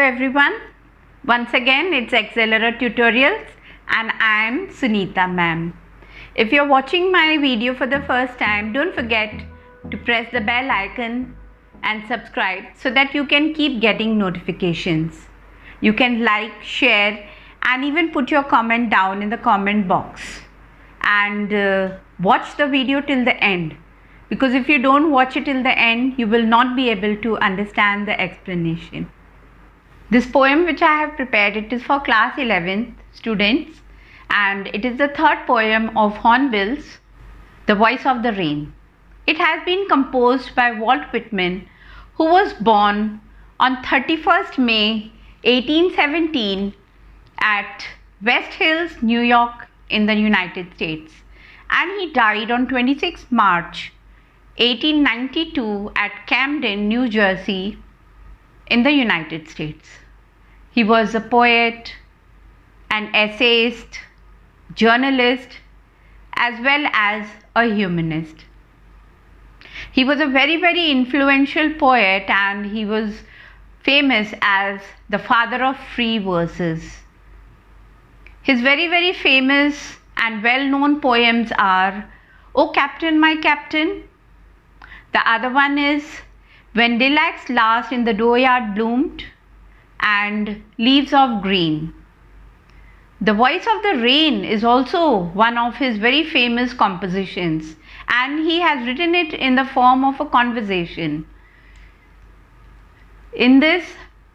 everyone. Once again it's Accelera Tutorials and I am Sunita ma'am. If you're watching my video for the first time, don't forget to press the bell icon and subscribe so that you can keep getting notifications. You can like, share and even put your comment down in the comment box and watch the video till the end, because if you don't watch it till the end you will not be able to understand the explanation. This poem which I have prepared, it is for class 11th students and it is the third poem of Hornbill's The Voice of the Rain. It has been composed by Walt Whitman, who was born on 31st May 1817 at West Hills, New York in the United States, and he died on 26 March 1892 at Camden, New Jersey in the United States. He was a poet, an essayist, journalist, as well as a humanist. He was a very influential poet and he was famous as the father of free verses. His very famous and well-known poems are "O Captain, My Captain." The other one is "When Lilacs Last in the Dooryard Bloomed" and "Leaves of Green." The Voice of the Rain is also one of his very famous compositions, and he has written it in the form of a conversation. In this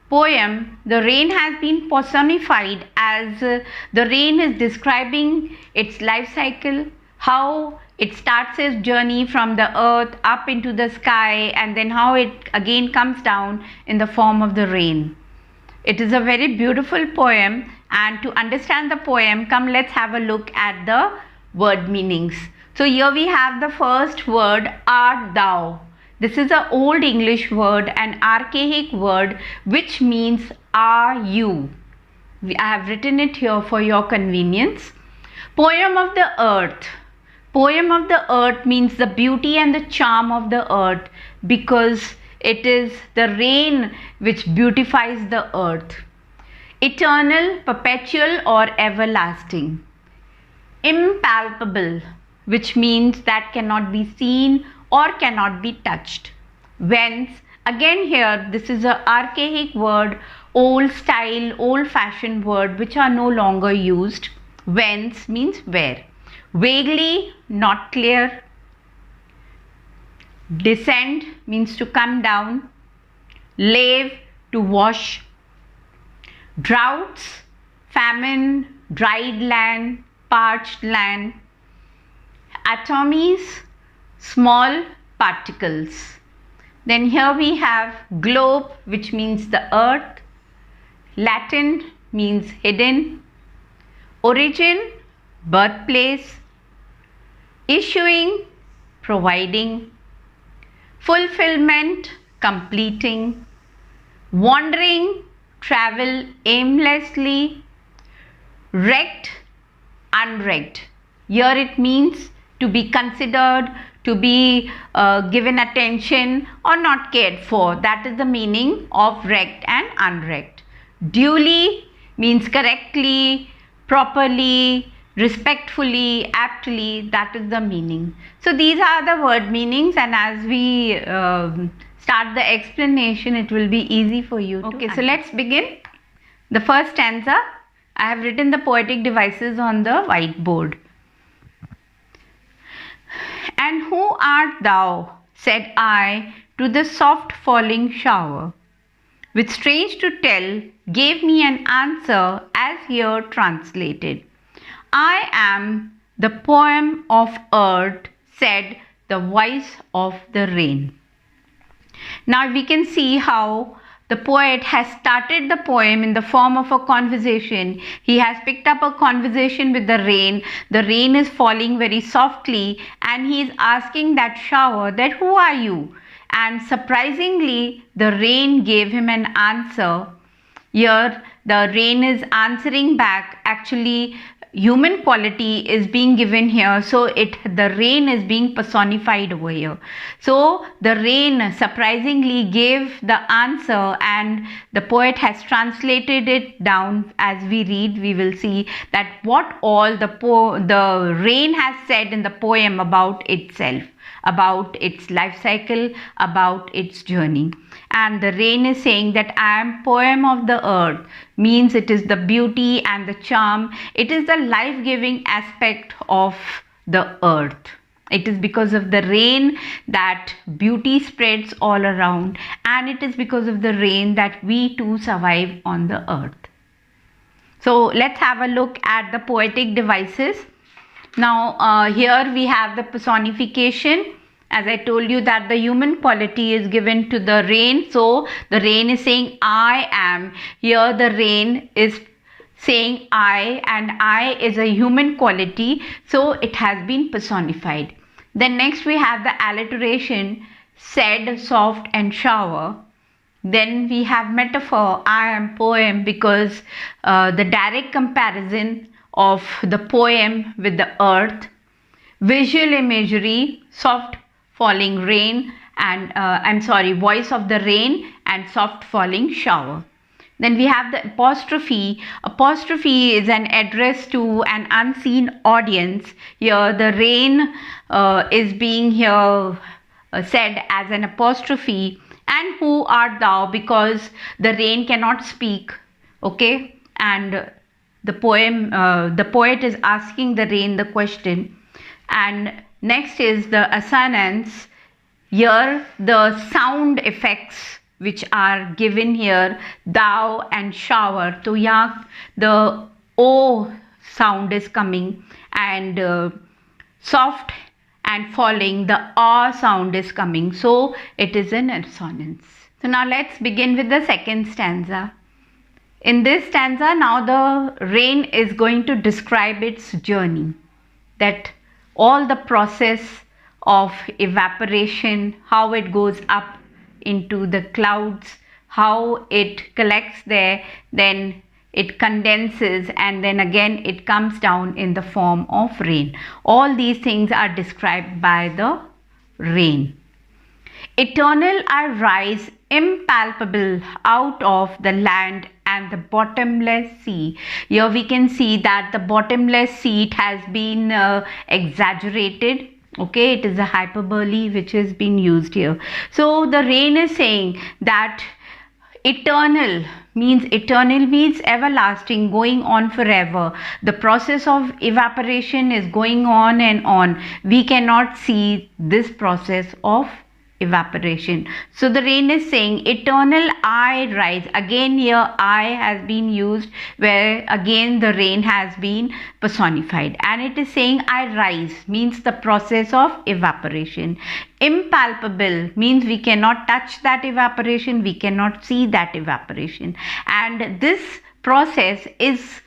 poem, the rain has been personified as the rain is describing its life cycle, how it starts its journey from the earth up into the sky, and then how it again comes down in the form of the rain. It is a very beautiful poem, and to understand the poem, come let's have a look at the word meanings. So here we have the first word, art thou. This is an old English word, an archaic word which means are you. I have written it here for your convenience. Poem of the earth. Poem of the earth means the beauty and the charm of the earth, because it is the rain which beautifies the earth. Eternal, perpetual or everlasting. Impalpable, which means that cannot be seen or cannot be touched. Whence, again here this is an archaic word, old style, old fashioned word which are no longer used. Whence means where. Vaguely, not clear. Descend means to come down. Lave, to wash. Droughts, famine, dried land, parched land. Atomies, small particles. Then here we have globe, which means the earth. Latent means hidden. Origin, birthplace. Issuing, providing. Fulfillment, completing. Wandering, travel aimlessly. Wrecked, unwrecked. Here it means to be considered, to be given attention or not cared for. That is the meaning of wrecked and unwrecked. Duly means correctly, properly, respectfully, aptly. That is the meaning. So these are the word meanings, and as we start the explanation it will be easy for you to understand. So let's begin. The first stanza, I have written the poetic devices on the whiteboard. And who art thou, said I to the soft falling shower, which strange to tell gave me an answer as here translated. I am the poem of earth, said the voice of the rain. Now we can see how the poet has started the poem in the form of a conversation. He has picked up a conversation with the rain. The rain is falling very softly and he is asking that shower that who are you? And surprisingly the rain gave him an answer. Here the rain is answering back. Actually human quality is being given here, so the rain is being personified over here. So the rain surprisingly gave the answer, and the poet has translated it down. As we read, we will see that what all the rain has said in the poem about itself, about its life cycle, about its journey. And the rain is saying that I am poem of the earth, means it is the beauty and the charm. It is the life-giving aspect of the earth. It is because of the rain that beauty spreads all around, and it is because of the rain that we too survive on the earth. So let's have a look at the poetic devices. Now here we have the personification. As I told you that the human quality is given to the rain. So the rain is saying I am. Here the rain is saying I, and I is a human quality. So it has been personified. Then next we have the alliteration, said, soft and shower. Then we have metaphor, I am poem, because the direct comparison of the poem with the earth. Visual imagery, soft falling rain and voice of the rain and soft falling shower. Then we have the apostrophe. Apostrophe is an address to an unseen audience. Here the rain is being here said as an apostrophe. And who art thou? Because the rain cannot speak. Okay, and the poet is asking the rain the question. And next is the assonance. Here the sound effects which are given here, thou and shower. So yeah, the O sound is coming, and soft and falling, the A sound is coming. So it is an assonance. So now let's begin with the second stanza. In this stanza, now the rain is going to describe its journey, that all the process of evaporation, how it goes up into the clouds, how it collects there, then it condenses, and then again it comes down in the form of rain. All these things are described by the rain. Eternal I rise, impalpable, out of the land and the bottomless sea. Here we can see that the bottomless sea has been exaggerated. Okay, it is a hyperbole which has been used here. So the rain is saying that eternal means everlasting, going on forever. The process of evaporation is going on and on. We cannot see this process of evaporation. So the rain is saying eternal I rise. Again here I has been used, where again the rain has been personified, and it is saying I rise means the process of evaporation. Impalpable means we cannot touch that evaporation, we cannot see that evaporation, and this process is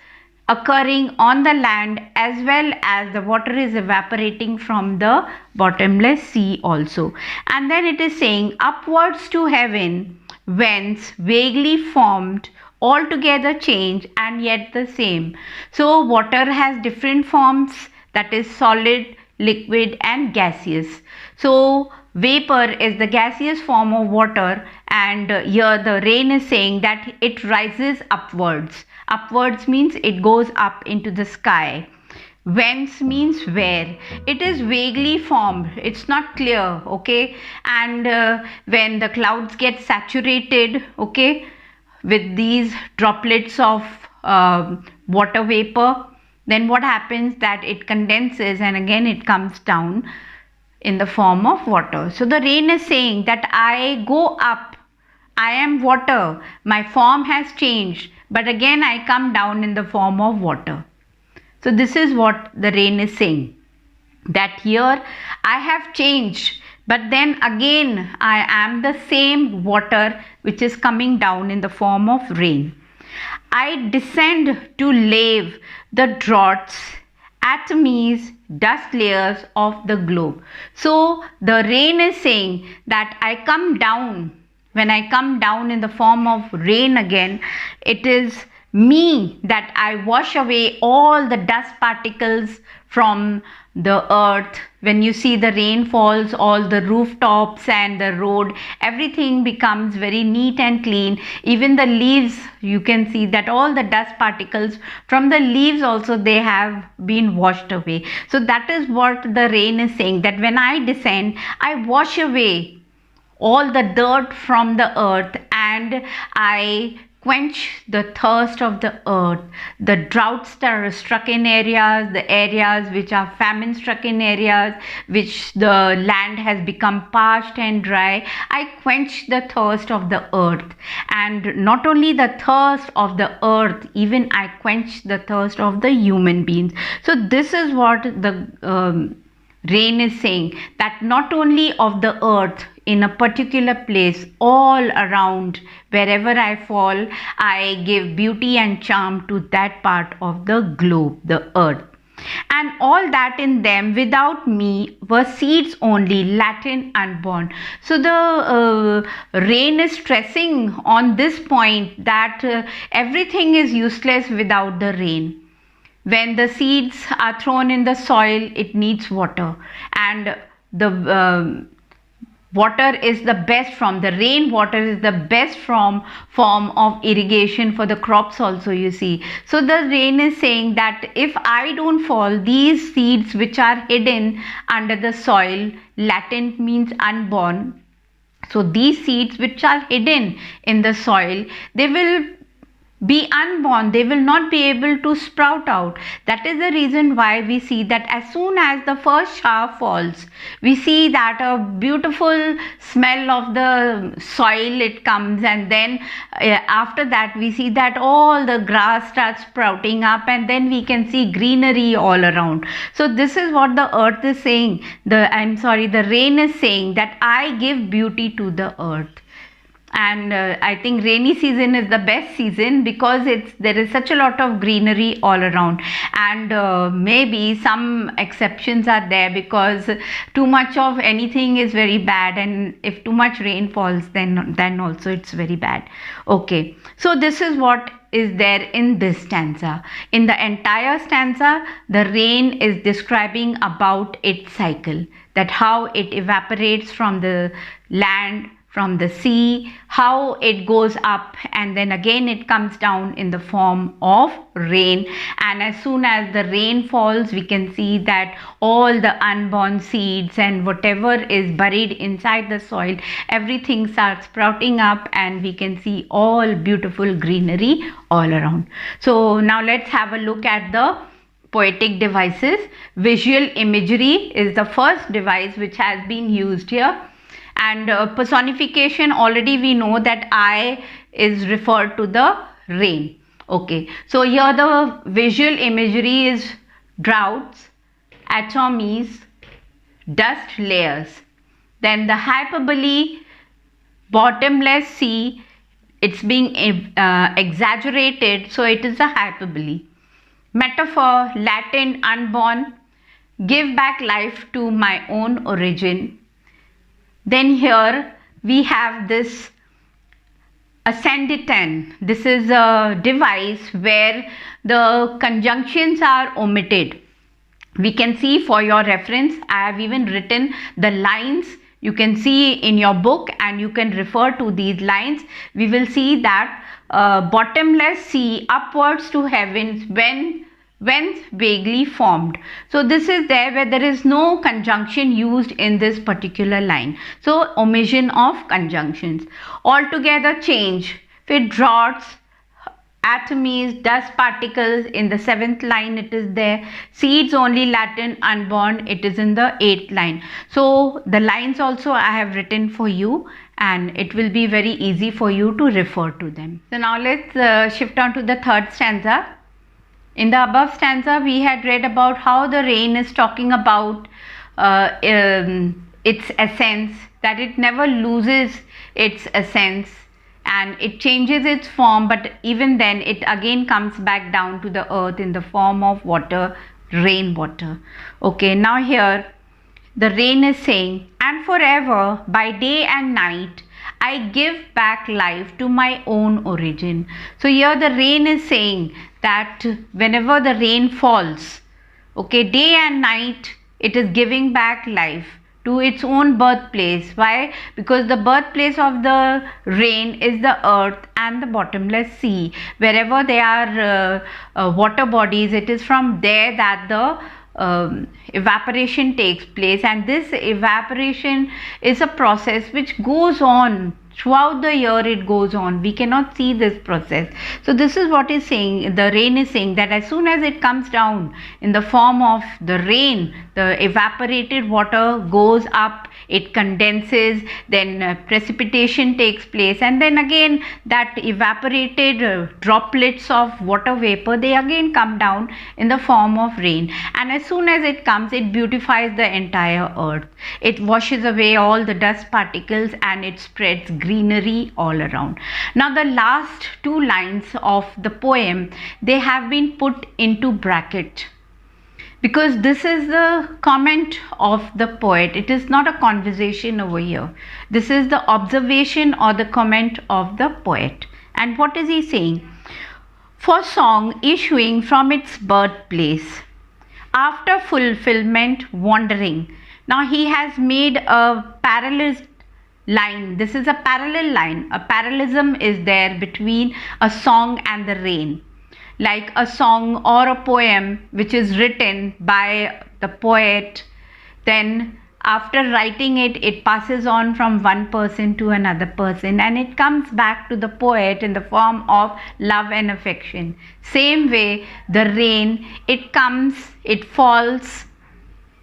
occurring on the land as well as the water is evaporating from the bottomless sea also. And then it is saying upwards to heaven, whence vaguely formed, altogether change and yet the same. So water has different forms, that is solid, liquid and gaseous. So vapor is the gaseous form of water, and here the rain is saying that it rises upwards. Upwards means it goes up into the sky. Whence means where. It is vaguely formed, it's not clear. Okay, and when the clouds get saturated, okay, with these droplets of water vapor, then what happens, that it condenses and again it comes down in the form of water. So the rain is saying that I go up, I am water, my form has changed, but again I come down in the form of water. So this is what the rain is saying, that here I have changed, but then again I am the same water which is coming down in the form of rain. I descend to lave the draughts, atomies, dust layers of the globe. So the rain is saying that I come down. When I come down in the form of rain again, it is me that I wash away all the dust particles from the earth. When you see the rain falls, all the rooftops and the road, everything becomes very neat and clean. Even the leaves, you can see that all the dust particles from the leaves also, they have been washed away. So that is what the rain is saying, that when I descend, I wash away all the dirt from the earth, and I quench the thirst of the earth. The drought struck in areas, the areas which are famine struck in areas, which the land has become parched and dry, I quench the thirst of the earth. And not only the thirst of the earth, even I quench the thirst of the human beings. So this is what the rain is saying, that not only of the earth in a particular place, all around, wherever I fall, I give beauty and charm to that part of the globe, the earth. And all that in them without me were seeds only, Latin unborn. So the rain is stressing on this point, that everything is useless without the rain. When the seeds are thrown in the soil, it needs water, and the water is the best form. The rain water is the best form of irrigation for the crops also, you see. So the rain is saying that if I don't fall, these seeds which are hidden under the soil, latent means unborn. So these seeds which are hidden in the soil, they will be unborn, they will not be able to sprout out. That is the reason why we see that as soon as the first shower falls, we see that a beautiful smell of the soil it comes, and then after that we see that all the grass starts sprouting up, and then we can see greenery all around. So this is what the earth is saying, the rain is saying, that I give beauty to the earth. And I think rainy season is the best season, because there is such a lot of greenery all around. And maybe some exceptions are there, because too much of anything is very bad, and if too much rain falls, then also it's very bad. Okay, so this is what is there in this stanza. In the entire stanza, the rain is describing about its cycle, that how it evaporates from the land, from the sea, how it goes up, and then again it comes down in the form of rain. And as soon as the rain falls, we can see that all the unborn seeds and whatever is buried inside the soil, everything starts sprouting up, and we can see all beautiful greenery all around. So now let's have a look at the poetic devices. Visual imagery is the first device which has been used here. And personification, already we know that I is referred to the rain. Okay, so here the visual imagery is droughts, atomies, dust layers. Then the hyperbole, bottomless sea, it's being exaggerated, so it is a hyperbole. Metaphor, Latin unborn, give back life to my own origin. Then here we have this ascenditan. This is a device where the conjunctions are omitted. We can see, for your reference, I have even written the lines. You can see in your book, and you can refer to these lines. We will see that bottomless sea, upwards to heavens, whence vaguely formed. So this is there where there is no conjunction used in this particular line. So omission of conjunctions. Altogether change, with droughts, atomies, dust particles. In the 7th line it is there. Seeds only, Latin unborn, it is in the 8th line. So the lines also I have written for you, and it will be very easy for you to refer to them. So now let's shift on to the 3rd stanza. In the above stanza, we had read about how the rain is talking about its essence, that it never loses its essence, and it changes its form, but even then it again comes back down to the earth in the form of water, rainwater. Okay, now here the rain is saying, and forever by day and night I give back life to my own origin. So here the rain is saying that whenever the rain falls, okay, day and night, it is giving back life to its own birthplace. Why? Because the birthplace of the rain is the earth and the bottomless sea. Wherever there are water bodies, it is from there that the evaporation takes place, and this evaporation is a process which goes on throughout the year. It goes on, we cannot see this process. So this is what is saying, the rain is saying that as soon as it comes down in the form of the rain, the evaporated water goes up, it condenses, then precipitation takes place, and then again that evaporated droplets of water vapor, they again come down in the form of rain, and as soon as it comes, it beautifies the entire earth. It washes away all the dust particles and it spreads greenery all around. Now the last two lines of the poem, they have been put into bracket because this is the comment of the poet. It is not a conversation over here. This is the observation or the comment of the poet. And what is he saying? For song issuing from its birthplace, after fulfillment wandering. Now he has made a parallel line. This is a parallel line. A parallelism is there between a song and the rain. Like a song or a poem which is written by the poet, then after writing it, it passes on from one person to another person and it comes back to the poet in the form of love and affection. Same way, the rain, it comes, it falls,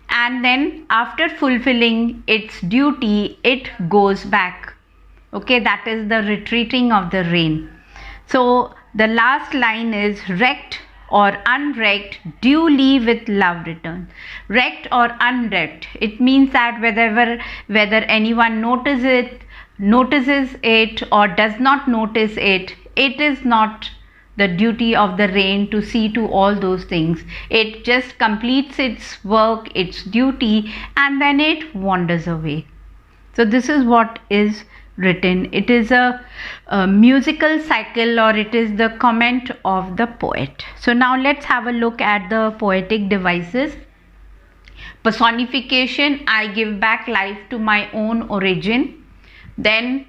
and then after fulfilling its duty, it goes back. Okay, that is the retreating of the rain. So the last line is wrecked or unwrecked, duly with love returns. Wrecked or unwrecked, it means that whether anyone notices it or does not notice it, it is not the duty of the rain to see to all those things. It just completes its work, its duty, and then it wanders away. So this is what is written. It is a musical cycle, or it is the comment of the poet. So now let's have a look at the poetic devices. Personification, I give back life to my own origin. Then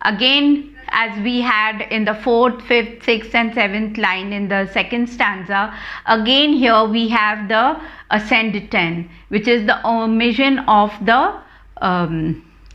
again, as we had in the 4th, 5th, 6th and 7th line in the second stanza, again here we have the ascendant, which is the omission of the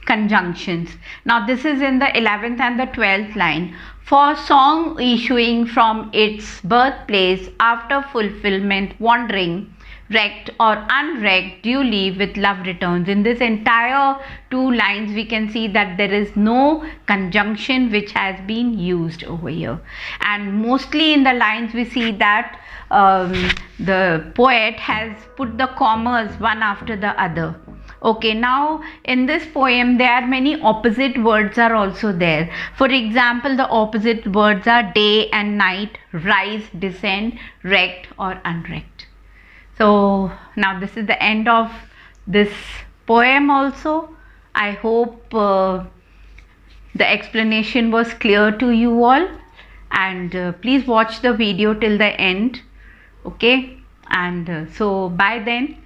conjunctions. Now this is in the 11th and the 12th line. For song issuing from its birthplace, after fulfillment wandering, wrecked or unwrecked, duly with love returns. In this entire two lines, we can see that there is no conjunction which has been used over here, and mostly in the lines we see that the poet has put the commas one after the other. Okay, now in this poem there are many opposite words are also there. For example, the opposite words are day and night, rise, descend, wrecked or unwrecked. So now this is the end of this poem also. I hope the explanation was clear to you all, and please watch the video till the end. Okay, and so by then.